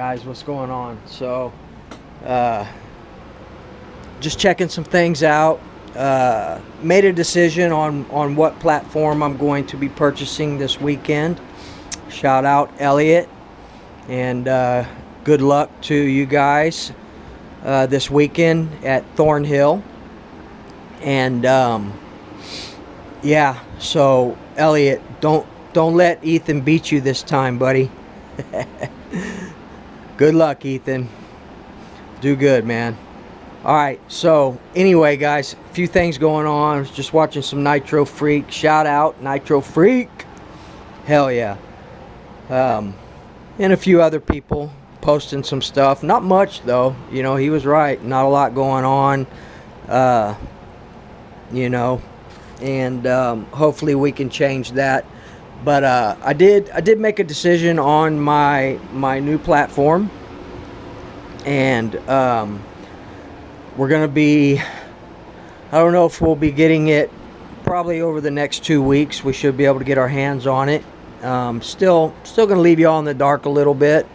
guys, what's going on? So just checking some things out. Made a decision on what platform I'm going to be purchasing this weekend. Shout out Elliot, and good luck to you guys this weekend at Thornhill. And yeah, so Elliot, don't let Ethan beat you this time, buddy. Good luck, Ethan. Do good, man. Alright, so anyway, guys, a few things going on. I was just watching some Nitro Freak. Shout out Nitro Freak. Hell yeah. And a few other people posting some stuff. Not much though, you know, he was right. Not a lot going on. You know, and hopefully we can change that. But I did make a decision on my new platform, and we're gonna be, I don't know if we'll be getting it probably over the next 2 weeks. We should be able to get our hands on it. Still gonna leave you all in the dark a little bit,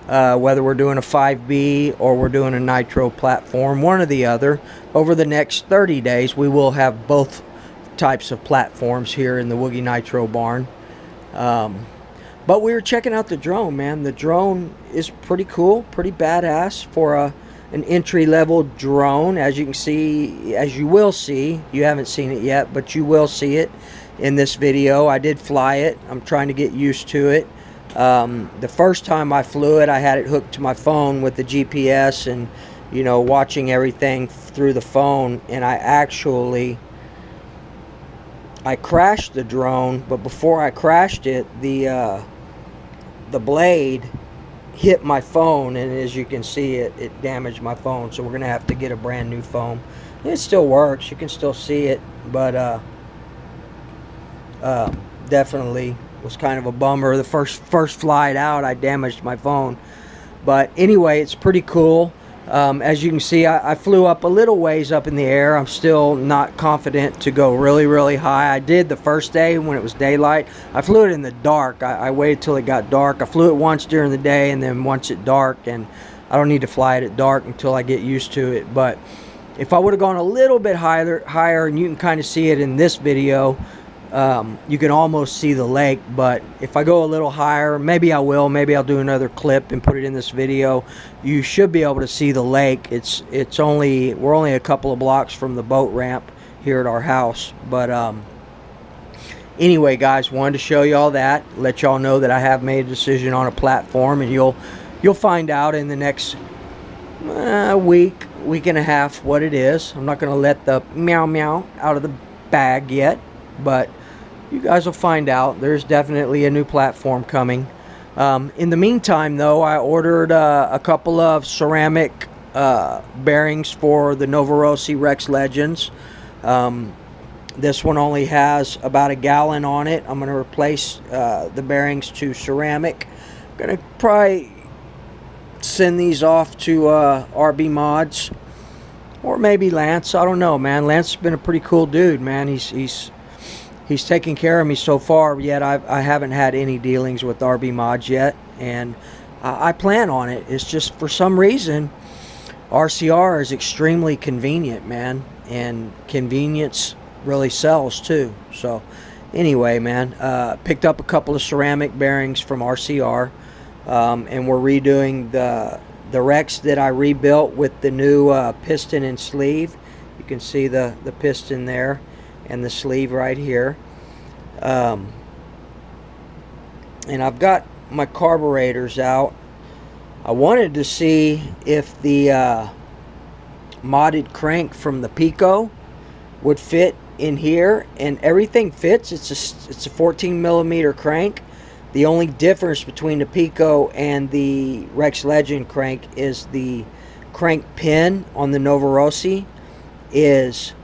whether we're doing a 5B or we're doing a Nitro platform, one or the other. Over the next 30 days we will have both types of platforms here in the Woogie Nitro barn. But we were checking out the drone, man. The drone is pretty cool, pretty badass for an entry-level drone. As you can see, as you will see, you haven't seen it yet, but you will see it in this video. I did fly it. I'm trying to get used to it. The first time I flew it, I had it hooked to my phone with the GPS and, you know, watching everything through the phone, and I crashed the drone, but before I crashed it, the blade hit my phone, and as you can see, it damaged my phone. So we're gonna have to get a brand new phone. It still works, you can still see it, but definitely was kind of a bummer. The first flight out, I damaged my phone. But anyway, it's pretty cool. As you can see, I flew up a little ways up in the air. I'm still not confident to go really high. I did the first day when it was daylight. I flew it in the dark. I waited till it got dark. I flew it once during the day and then once at dark, and I don't need to fly it at dark until I get used to it. But if I would have gone a little bit higher, and you can kind of see it in this video, you can almost see the lake. But if I go a little higher, maybe I will, maybe I'll do another clip and put it in this video, you should be able to see the lake. We're only a couple of blocks from the boat ramp here at our house. But anyway, guys, wanted to show you all that, let y'all know that I have made a decision on a platform, and you'll find out in the next week and a half what it is. I'm not going to let the meow out of the bag yet, but you guys will find out. There's definitely a new platform coming. In the meantime, though, I ordered a couple of ceramic bearings for the Novorossy Rex Legends. This one only has about a gallon on it. I'm going to replace the bearings to ceramic. I'm going to probably send these off to RB Mods, or maybe Lance. I don't know, man. Lance has been a pretty cool dude, man. He's taken care of me so far, yet I haven't had any dealings with RB Mods yet, and I plan on it. It's just, for some reason, RCR is extremely convenient, man, and convenience really sells too. So anyway, man, picked up a couple of ceramic bearings from RCR, and we're redoing the Rex that I rebuilt with the new piston and sleeve. You can see the piston there and the sleeve right here. And I've got my carburetors out. I wanted to see if the modded crank from the Pico would fit in here, and everything fits. It's a 14 millimeter crank. The only difference between the Pico and the Rex Legend crank is the crank pin on the Novorossy is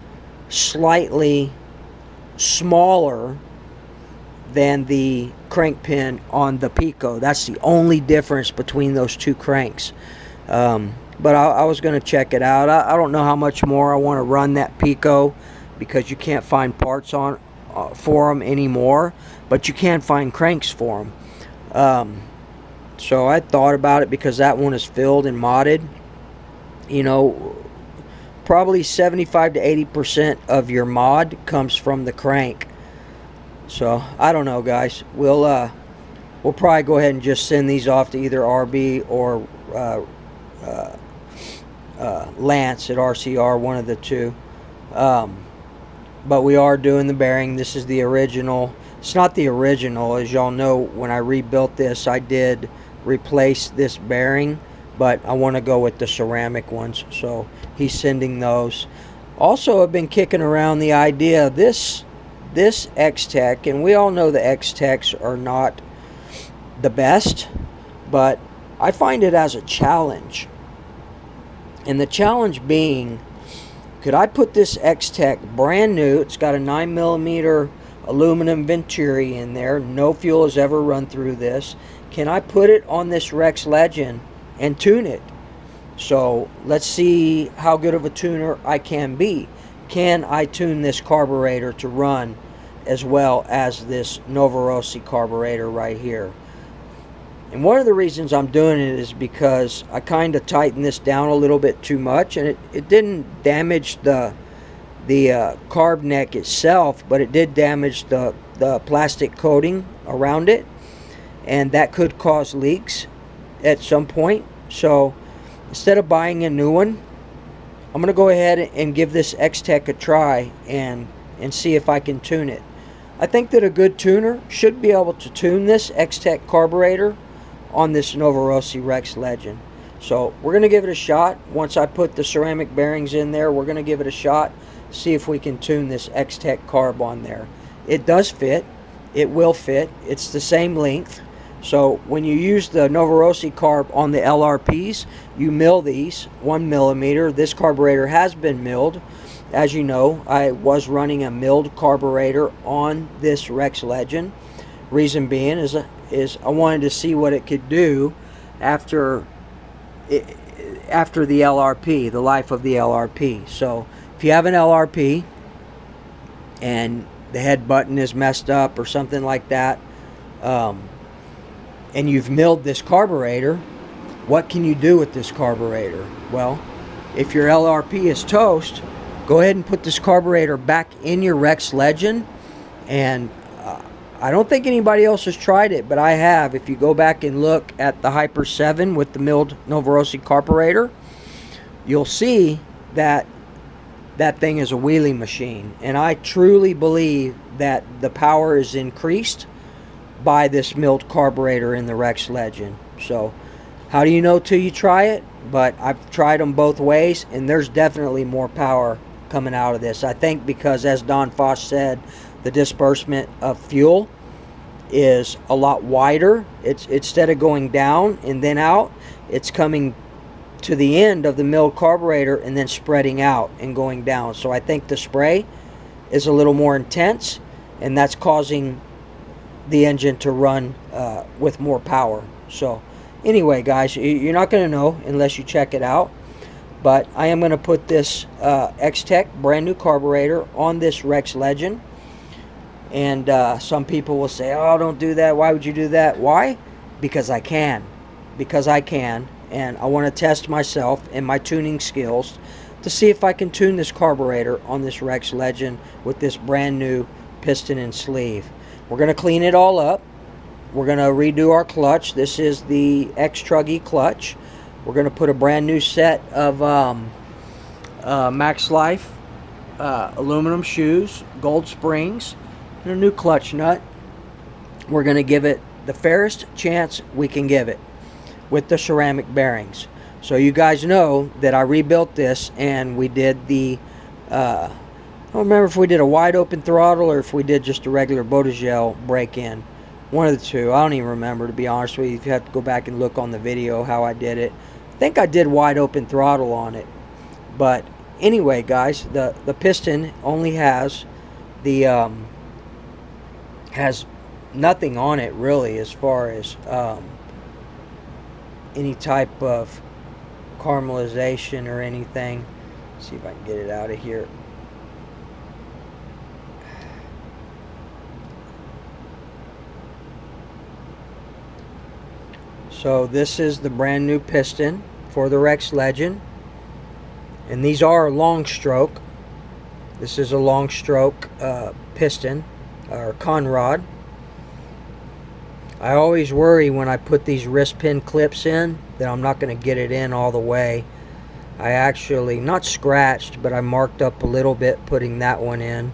slightly smaller than the crank pin on the Pico. That's the only difference between those two cranks. But I was going to check it out. I don't know how much more I want to run that Pico, because you can't find parts for them anymore, but you can find cranks for them. So I thought about it because that one is filled and modded. You know, probably 75 to 80% of your mod comes from the crank. So I don't know, guys. We'll probably go ahead and just send these off to either RB or Lance at RCR, one of the two. But we are doing the bearing. This is the original. It's not the original, as y'all know. When I rebuilt this, I did replace this bearing, but I want to go with the ceramic ones, so he's sending those. Also, I've been kicking around the idea of this X-Tech, and we all know the X-Techs are not the best, but I find it as a challenge. And the challenge being, could I put this X-Tech brand new? It's got a 9mm aluminum venturi in there. No fuel has ever run through this. Can I put it on this Rex Legend and tune it? So let's see how good of a tuner I can be. Can I tune this carburetor to run as well as this Novorossi carburetor right here? And one of the reasons I'm doing it is because I kind of tightened this down a little bit too much, and it didn't damage the carb neck itself, but it did damage the plastic coating around it, and that could cause leaks at some point. So instead of buying a new one, I'm going to go ahead and give this X-Tech a try and see if I can tune it. I think that a good tuner should be able to tune this X-Tech carburetor on this Novorossi Rex Legend. So we're going to give it a shot. Once I put the ceramic bearings in there, we're going to give it a shot, see if we can tune this X-Tech carb on there. It does fit. It will fit. It's the same length. So when you use the Novorossi carb on the LRPs, you mill these 1mm. This carburetor has been milled. As you know, I was running a milled carburetor on this Rex Legend. Reason being is I wanted to see what it could do after the LRP, the life of the LRP. So if you have an LRP and the head button is messed up or something like that, and you've milled this carburetor, what can you do with this carburetor? Well, if your LRP is toast, go ahead and put this carburetor back in your Rex Legend. And I don't think anybody else has tried it, but I have. If you go back and look at the Hyper 7 with the milled Novorossi carburetor, you'll see that that thing is a wheelie machine. And I truly believe that the power is increased by this milled carburetor in the Rex Legend. So how do you know till you try it? But I've tried them both ways, and there's definitely more power coming out of this. I think because, as Don Foss said, the disbursement of fuel is a lot wider. It's instead of going down and then out, it's coming to the end of the milled carburetor and then spreading out and going down. So I think the spray is a little more intense, and that's causing the engine to run with more power. So anyway, guys, you're not going to know unless you check it out. But I am going to put this X-Tech brand new carburetor on this Rex Legend. And some people will say, oh, don't do that. Why would you do that? Why? Because I can. Because I can. And I want to test myself and my tuning skills to see if I can tune this carburetor on this Rex Legend with this brand new piston and sleeve. We're going to clean it all up. We're going to redo our clutch. This is the X-Truggy clutch. We're going to put a brand new set of Max Life aluminum shoes, gold springs, and a new clutch nut. We're going to give it the fairest chance we can give it with the ceramic bearings. So you guys know that I rebuilt this, and we did the I don't remember if we did a wide open throttle or if we did just a regular Botagel break-in. One of the two. I don't even remember, to be honest with you. You have to go back and look on the video how I did it. I think I did wide open throttle on it. But anyway, guys, the piston only has the has nothing on it really as far as any type of caramelization or anything. Let's see if I can get it out of here. So this is the brand new piston for the Rex Legend, and these are long stroke. This is a long stroke piston or conrod. I always worry when I put these wrist pin clips in that I'm not going to get it in all the way. I actually, not scratched, but I marked up a little bit putting that one in.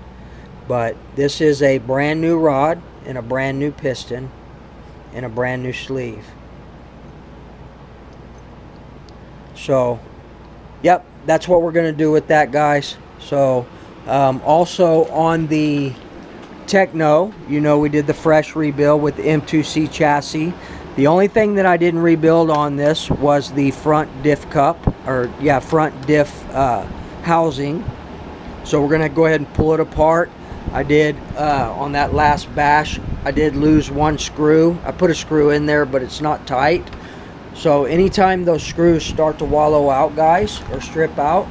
But this is a brand new rod and a brand new piston and a brand new sleeve. So, yep, that's what we're going to do with that, guys. So, also on the Techno, you know, we did the fresh rebuild with the M2C chassis. The only thing that I didn't rebuild on this was the front diff cup, or yeah, front diff housing. So we're gonna go ahead and pull it apart. I did on that last bash, I did lose one screw. I put a screw in there, but it's not tight. So anytime those screws start to wallow out, guys, or strip out,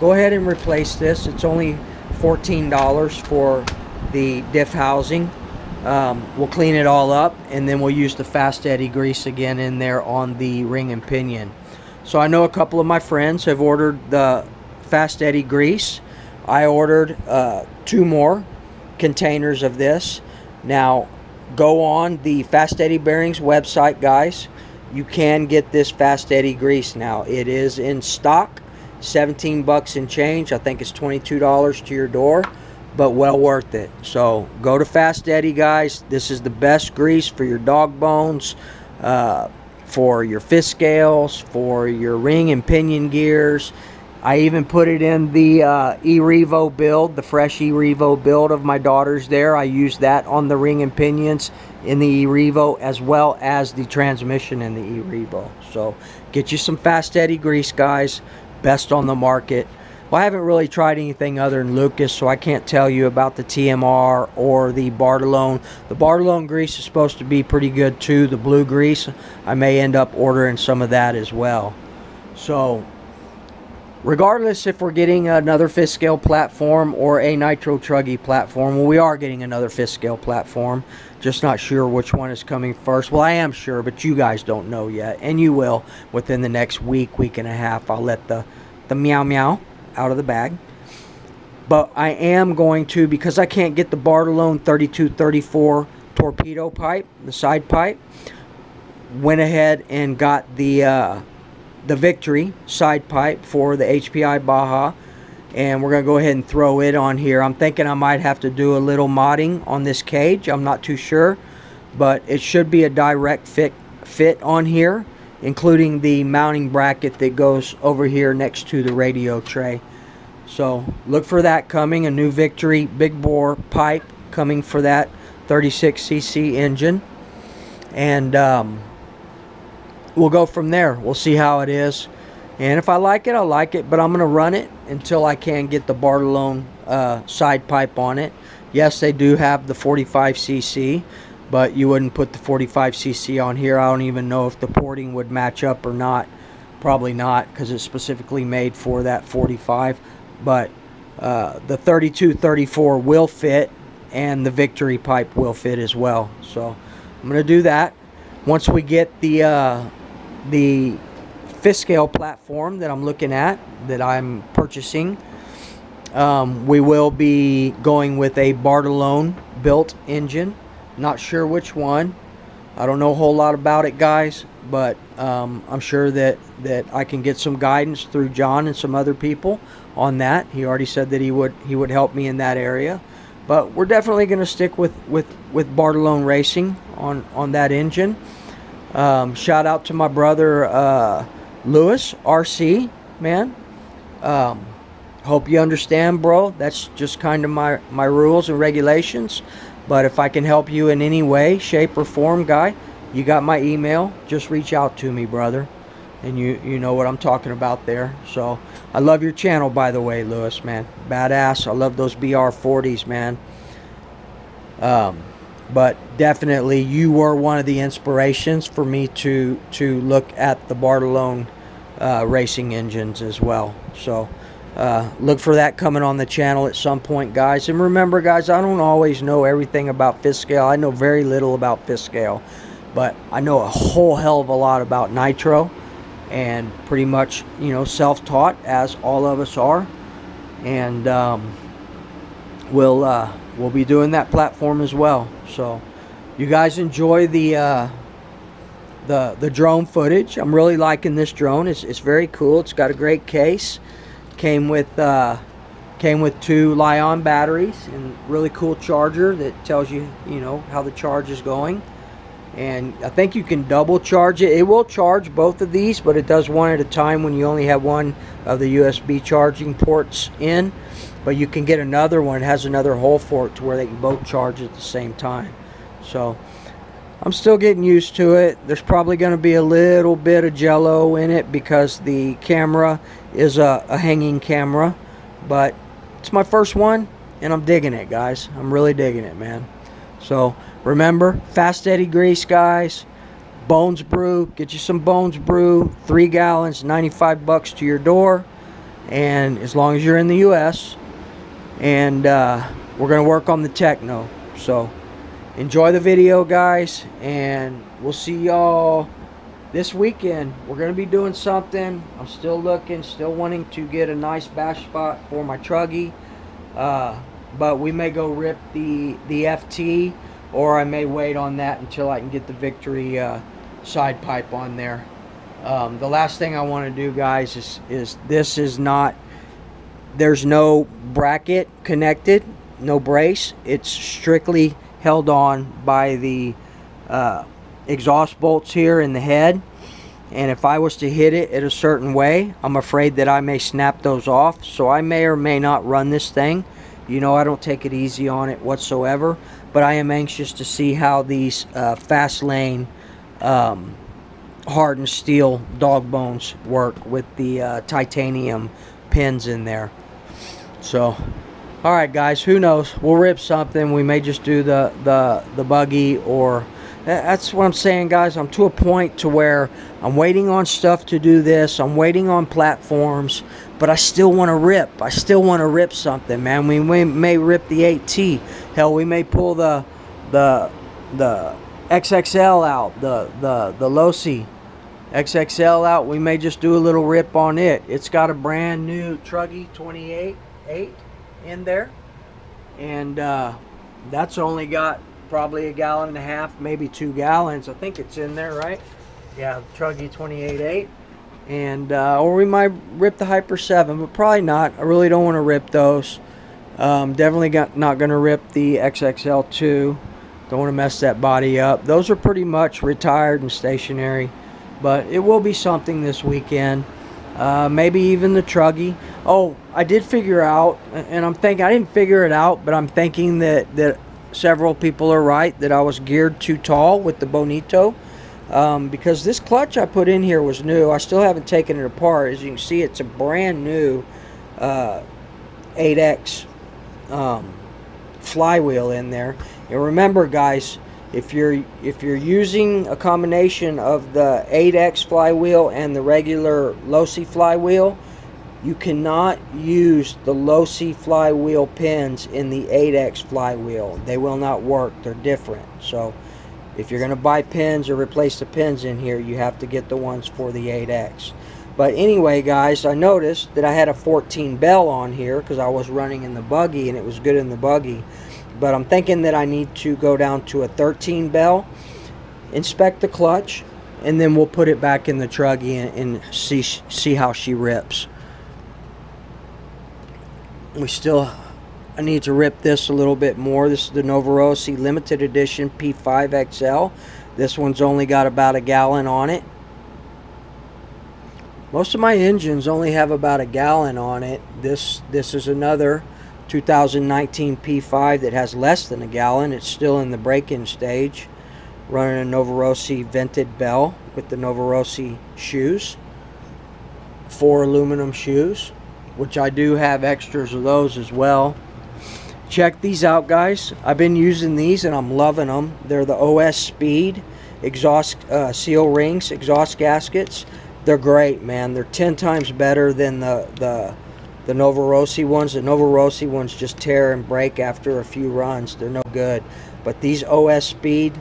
go ahead and replace this. It's only $14 for the diff housing. We'll clean it all up, and then we'll use the Fast Eddy grease again in there on the ring and pinion. So I know a couple of my friends have ordered the Fast Eddy grease. I ordered 2 more containers of this. Now go on the Fast Eddy Bearings website, guys. You can get this Fast Eddy grease now. It is in stock, 17 bucks and change. I think it's $22 to your door, but well worth it. So go to Fast Eddy, guys. This is the best grease for your dog bones, for your fist scales, for your ring and pinion gears. I even put it in the E-Revo build, the fresh E-Revo build of my daughter's there. I used that on the ring and pinions in the E-Revo, as well as the transmission in the E-Revo. So get you some Fast Eddy grease, guys. Best on the market. Well, I haven't really tried anything other than Lucas, so I can't tell you about the TMR or the Bartolone. The Bartolone grease is supposed to be pretty good too. The blue grease, I may end up ordering some of that as well. So regardless if we're getting another fifth scale platform or a Nitro Truggy platform, well, we are getting another fifth scale platform. Just not sure which one is coming first. Well, I am sure, but you guys don't know yet, and you will within the next week, week and a half. I'll let the meow meow out of the bag. But I am going to, because I can't get the Bartolone 3234 torpedo pipe, the side pipe, went ahead and got the Victory side pipe for the HPI Baja, and we're gonna go ahead and throw it on here. I'm thinking I might have to do a little modding on this cage. I'm not too sure, but it should be a direct fit on here, including the mounting bracket that goes over here next to the radio tray. So look for that coming, a new Victory big bore pipe coming for that 36cc engine, and we'll go from there. We'll see how it is, and if I like it, I like it, but I'm gonna run it until I can get the Bartolone side pipe on it. Yes, they do have the 45cc, but you wouldn't put the 45cc on here. I don't even know if the porting would match up or not. Probably not, because it's specifically made for that 45. But the 3234 will fit, and the Victory pipe will fit as well. So I'm going to do that. Once we get the fifth scale platform that I'm looking at, that I'm purchasing, we will be going with a Bartolone built engine. Not sure which one. I don't know a whole lot about it, guys, but I'm sure that I can get some guidance through John and some other people on that. He already said that he would help me in that area, but we're definitely going to stick with Bartolone Racing on that engine. Shout out to my brother Lewis RC, man. Hope you understand, bro. That's just kind of my rules and regulations. But if I can help you in any way, shape, or form, guy, you got my email. Just reach out to me, brother. And you know what I'm talking about there. So I love your channel, by the way, Lewis, man. Badass. I love those BR40s, man. But definitely you were one of the inspirations for me to look at the Bartolone racing engines as well. So look for that coming on the channel at some point, guys. And remember, guys, I don't always know everything about fifth scale. I know very little about fifth scale, but I know a whole hell of a lot about nitro, and pretty much, you know, self-taught, as all of us are. And we'll be doing that platform as well. So you guys enjoy the drone footage. I'm really liking this drone. It's very cool. It's got a great case. Came with 2 Li-ion batteries and really cool charger that tells you, you know, how the charge is going. And I think you can double charge it. It will charge both of these, but it does one at a time when you only have one of the USB charging ports in. But you can get another one. It has another hole for it to where they can both charge at the same time. So I'm still getting used to it. There's probably going to be a little bit of jello in it because the camera is a hanging camera. But it's my first one, and I'm digging it, guys. I'm really digging it, man. So remember, fast steady grease, guys. Bones Brew, get you some Bones Brew, 3 gallons, 95 bucks to your door, and as long as you're in the US. And we're gonna work on the techno. So enjoy the video, guys, and we'll see y'all this weekend. We're gonna be doing something. I'm still looking, still wanting to get a nice bash spot for my truggy. But we may go rip the FT, or I may wait on that until I can get the Victory side pipe on there. The last thing I want to do, guys, is this is not, there's no bracket connected, no brace. It's strictly held on by the exhaust bolts here in the head. And if I was to hit it in a certain way, I'm afraid that I may snap those off. So I may or may not run this thing. You know, I don't take it easy on it whatsoever, but I am anxious to see how these fast lane hardened steel dog bones work with the titanium pins in there. So, all right, guys, who knows? We'll rip something. We may just do the buggy, or that's what I'm saying, guys. I'm to a point to where I'm waiting on stuff to do this. I'm waiting on platforms, but I still want to rip. I still want to rip something, man. We may rip the 8T. Hell, we may pull the XXL out, the Losi XXL out. We may just do a little rip on it. It's got a brand new Truggy 28.8 in there, and that's only got probably 1.5 gallons, maybe 2 gallons. I think it's in there, right? Yeah, Truggy 28.8. And or we might rip the Hyper 7, but probably not. I really don't want to rip those. Definitely not going to rip the XXL2. Don't want to mess that body up. Those are pretty much retired and stationary, but it will be something this weekend. Maybe even the Truggy. Oh, I did figure out, and I'm thinking, I didn't figure it out, but I'm thinking that several people are right, that I was geared too tall with the Bonito. Because this clutch I put in here was new. I still haven't taken it apart. As you can see, it's a brand new 8X flywheel in there. And remember, guys, if you're using a combination of the 8X flywheel and the regular Losi flywheel, you cannot use the Losi flywheel pins in the 8X flywheel. They will not work. They're different. So if you're going to buy pins or replace the pins in here, you have to get the ones for the 8X. But anyway, guys, I noticed that I had a 14 bell on here because I was running in the buggy, and it was good in the buggy. But I'm thinking that I need to go down to a 13 bell, inspect the clutch, and then we'll put it back in the Truggy and see how she rips. I need to rip this a little bit more. This is the Novorossi limited edition P5 XL. This one's only got about 1 gallon on it. Most of my engines only have about 1 gallon on it. This is another 2019 P5 that has less than 1 gallon. It's still in the break-in stage. Running a Novorossi vented bell with the Novorossi shoes. 4 aluminum shoes, which I do have extras of those as well. Check these out, guys. I've been using these and I'm loving them. They're the OS Speed exhaust seal rings, exhaust gaskets. They're great, man. They're 10 times better than the Novorossi ones. The Novorossi ones just tear and break after a few runs. They're no good. But these OS Speed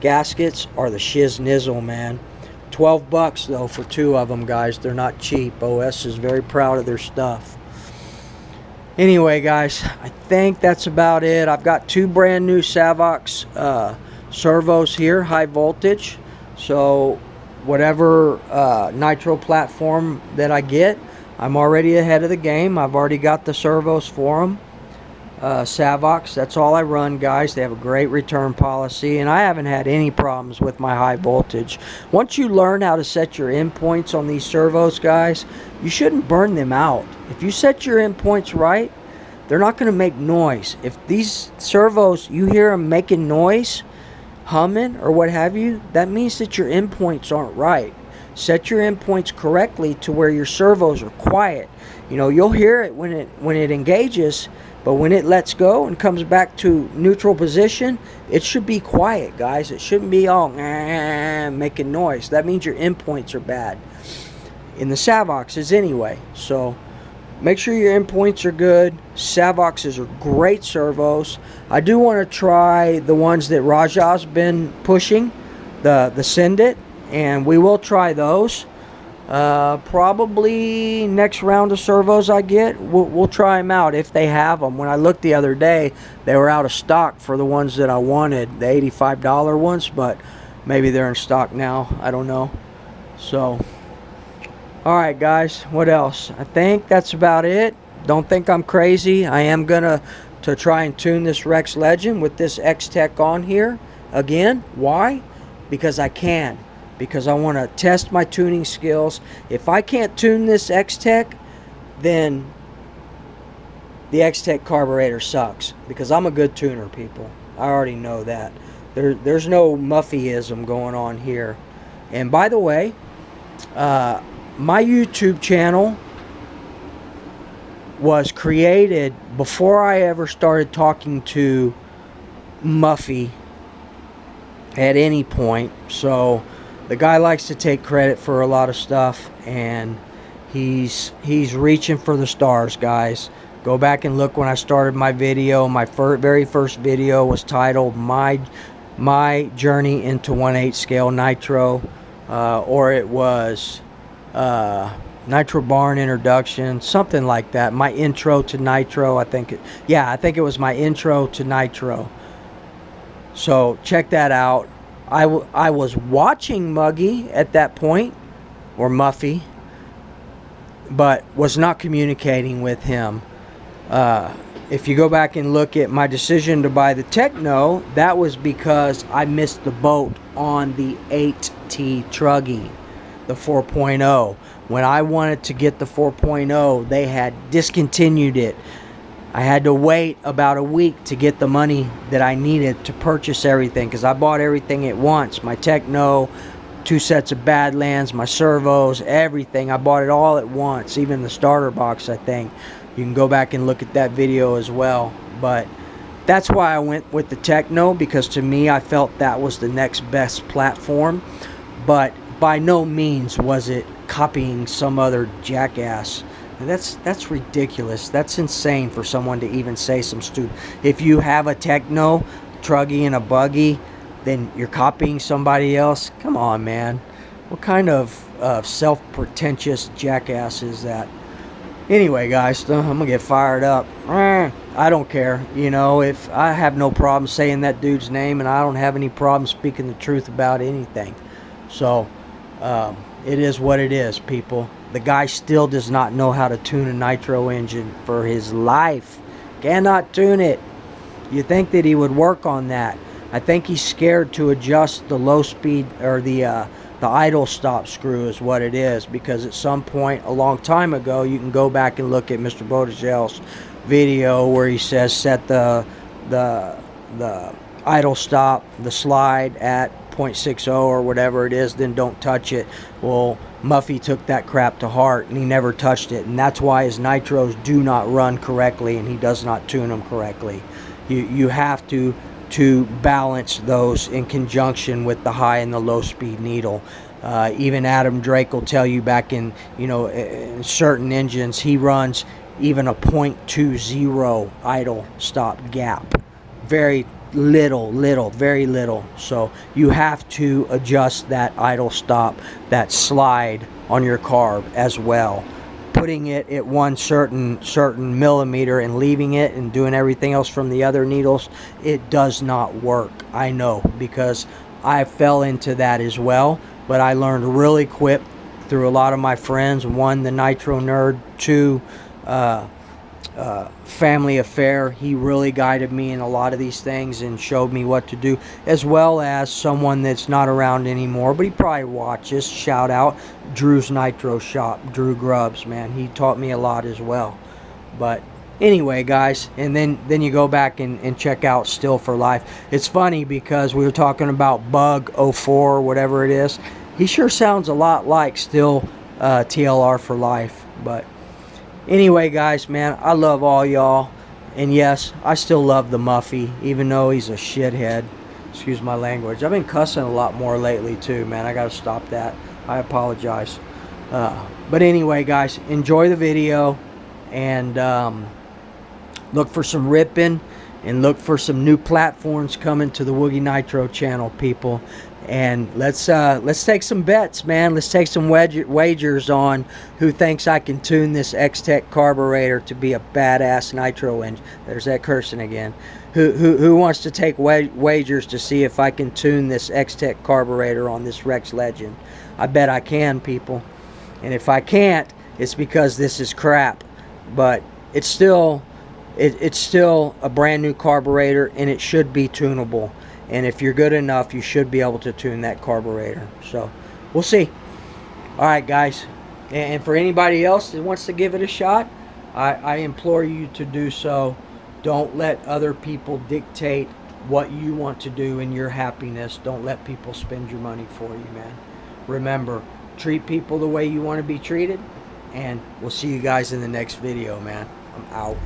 gaskets are the shiz-nizzle, man. 12 bucks though for 2 of them, guys. They're not cheap. OS is very proud of their stuff. Anyway, guys, I think that's about it. I've got 2 brand new Savox servos here, high voltage. So whatever nitro platform that I get, I'm already ahead of the game. I've already got the servos for them. Savox, that's all I run, guys. They have a great return policy, and I haven't had any problems with my high voltage. Once you learn how to set your endpoints on these servos, guys, you shouldn't burn them out. If you set your endpoints right, they're not going to make noise. If these servos, you hear them making noise, humming or what have you, that means that your endpoints aren't right. Set your endpoints correctly to where your servos are quiet. You know, you'll hear it when it engages, but when it lets go and comes back to neutral position, it should be quiet, guys. It shouldn't be all making noise. That means your endpoints are bad. In the Savoxes anyway. So make sure your endpoints are good. Savoxes are great servos. I do want to try the ones that Raja's been pushing, the Send It, and we will try those. Probably next round of servos I get, we'll try them out if they have them. When I looked the other day, they were out of stock for the ones that I wanted, the $85 ones, but maybe they're in stock now. I don't know. So, alright guys, what else? I think that's about it. Don't think I'm crazy. I am gonna try and tune this Rex Legend with this X-Tech on here again. Why? Because I can. Because I want to test my tuning skills. If I can't tune this X-Tech, then the X-Tech carburetor sucks. Because I'm a good tuner, people. I already know that. There's no Muffyism going on here. And by the way, my YouTube channel was created before I ever started talking to Muffy at any point. So the guy likes to take credit for a lot of stuff, and he's reaching for the stars, guys. Go back and look when I started my video. My very first video was titled My Journey into 1/8 Scale Nitro, or it was Nitro Barn Introduction, something like that. My intro to Nitro, I think it was my intro to Nitro. So check that out. I was watching Muggy at that point, or Muffy, but was not communicating with him. If you go back and look at my decision to buy the Techno, that was because I missed the boat on the 8T Truggy, the 4.0. When I wanted to get the 4.0, they had discontinued it. I had to wait about a week to get the money that I needed to purchase everything, because I bought everything at once. My Techno, 2 sets of Badlands, my servos, everything. I bought it all at once, even the starter box, I think. You can go back and look at that video as well. But that's why I went with the Techno, because to me, I felt that was the next best platform. But by no means was it copying some other jackass. That's ridiculous. That's insane for someone to even say some stupid. If you have a Techno, Truggy, and a Buggy, then you're copying somebody else? Come on, man. What kind of self-pretentious jackass is that? Anyway, guys, I'm going to get fired up. I don't care. You know, if I have no problem saying that dude's name, and I don't have any problem speaking the truth about anything. So, it is what it is, people. The guy still does not know how to tune a nitro engine for his life. Cannot tune it. You think that he would work on that. I think he's scared to adjust the low speed, or the idle stop screw is what it is. Because at some point a long time ago, you can go back and look at Mr. Bodagel's video where he says set the idle stop, the slide at 0.60 or whatever it is, then don't touch it. Well, Muffy took that crap to heart and he never touched it, and that's why his nitros do not run correctly and he does not tune them correctly. You have to balance those in conjunction with the high and the low speed needle. Even Adam Drake will tell you back in, in certain engines, he runs even a 0.20 idle stop gap. Very little, very little. So you have to adjust that idle stop, that slide on your carb as well. Putting it at one certain millimeter and leaving it and doing everything else from the other needles, it does not work. I know, because I fell into that as well, but I learned really quick through a lot of my friends. One, the Nitro Nerd. Two, Family Affair. He really guided me in a lot of these things and showed me what to do, as well as someone that's not around anymore, but he probably watches. Shout out Drew's Nitro Shop, Drew Grubbs, man. He taught me a lot as well. But anyway, guys, and then you go back and check out Still for Life. It's funny because we were talking about Bug 04 or whatever it is. He sure sounds a lot like Still TLR for Life. But anyway, guys, man, I love all y'all. And yes, I still love the Muffy, even though he's a shithead. Excuse my language. I've been cussing a lot more lately too, man. I gotta stop that. I apologize. But anyway, guys, enjoy the video. And look for some ripping, and look for some new platforms coming to the Woogie Nitro channel, people. And let's take some bets, man. Let's take some wagers on who thinks I can tune this X-Tech carburetor to be a badass nitro engine. There's that cursing again. Who wants to take wagers to see if I can tune this X-Tech carburetor on this Rex Legend? I bet I can, people. And if I can't, it's because this is crap. But it's still a brand new carburetor, and it should be tunable. And if you're good enough, you should be able to tune that carburetor. So we'll see. All right, guys. And for anybody else that wants to give it a shot, I implore you to do so. Don't let other people dictate what you want to do in your happiness. Don't let people spend your money for you, man. Remember, treat people the way you want to be treated. And we'll see you guys in the next video, man. I'm out.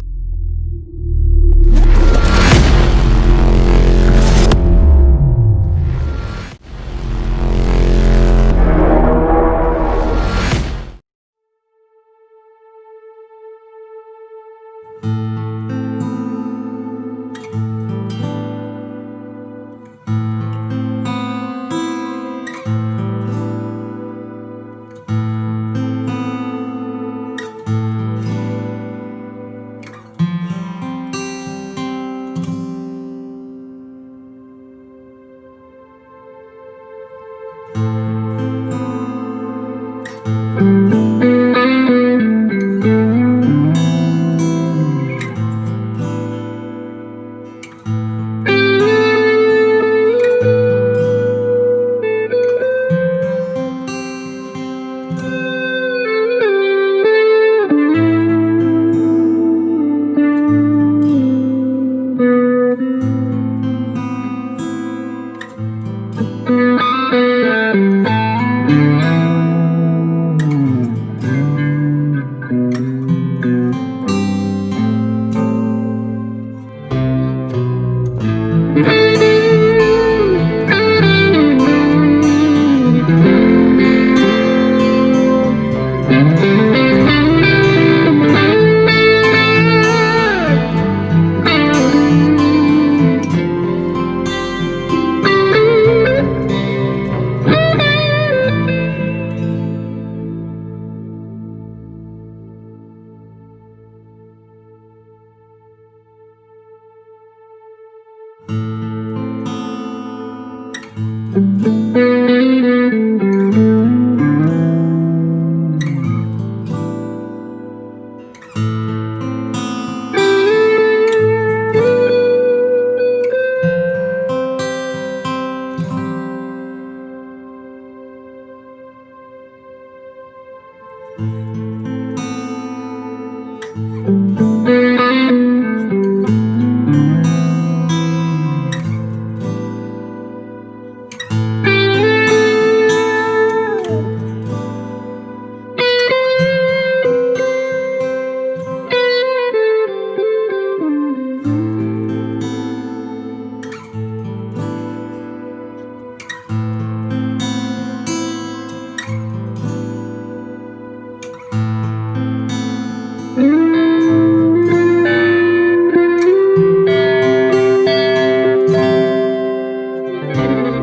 soon.